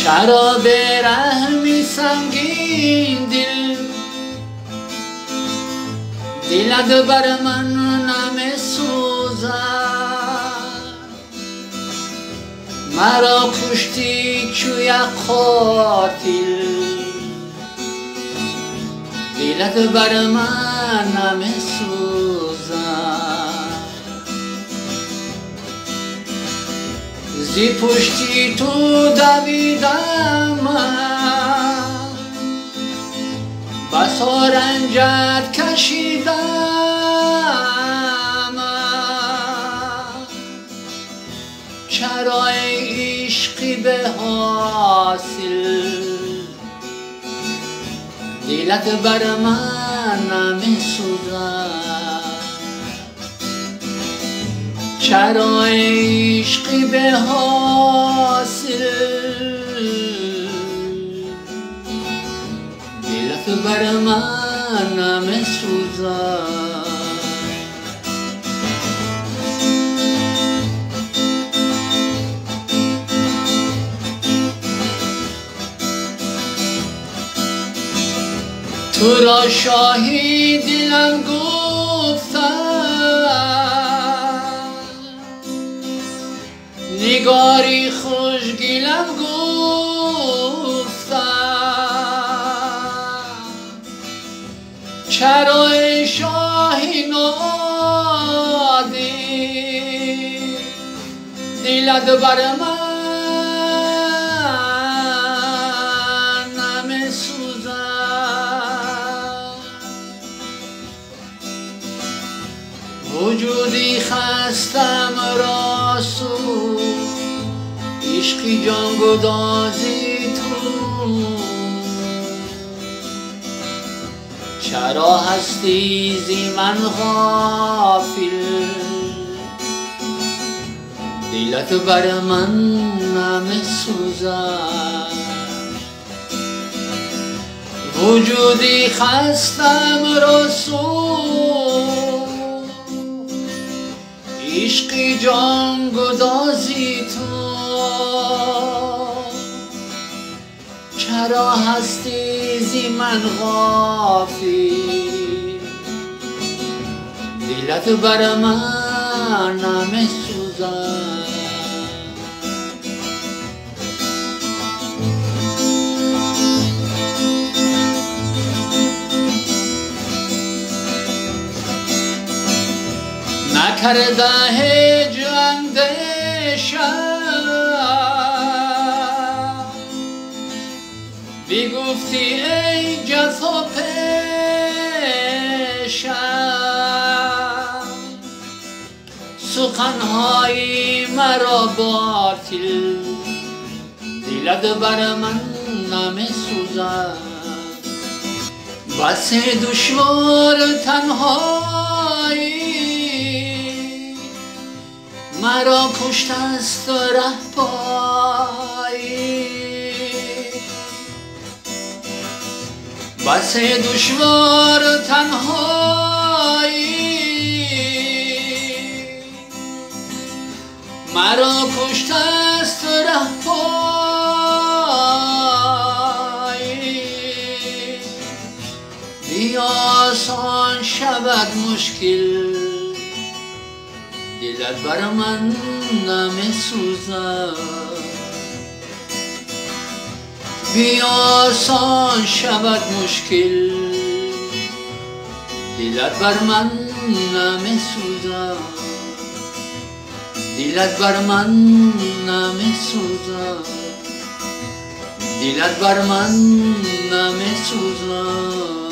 چرا به رحمی سنگین دلت بر من نمی سوزد مرا کشتی چو یک قاتل دلت بر من نمی سوزد زی پشتی تو دویدم بسا رنجت کشیدم چرا ای عشقی به حاصل دلت بر من نمی سوزد چرا ای عشقی به حاصل دلت بر من نمی سوزد تو را شاهی دلم گفتم نگاری خوشگلم گفتم چرا ای شاهی نادی دلت بر من نمی سوزد وجودی خستم راسو عشقی جان گدازی تو چرا هستی زی من غافل دلت بر من نمی سوزد وجودی خستم رسو عشقی جان گدازی تو چرا هستی زی من غافل دلت بر من نمی سوزد نکرده هیچ اندیشه بگفتی ای جفا پیشم سخنهای مرا باطل دلت بر من نمی سوزد بس دشوار تنهایی مرا کشت است ره پایی بس دشوار تنهایی مرا کشت است ره پایی بیا آسان شود مشکل دلت بر من نمی سوزد بیا آسان شود مشکل دلت بر من نمی سوزد دلت بر من نمی سوزد دلت بر من نمی سوزد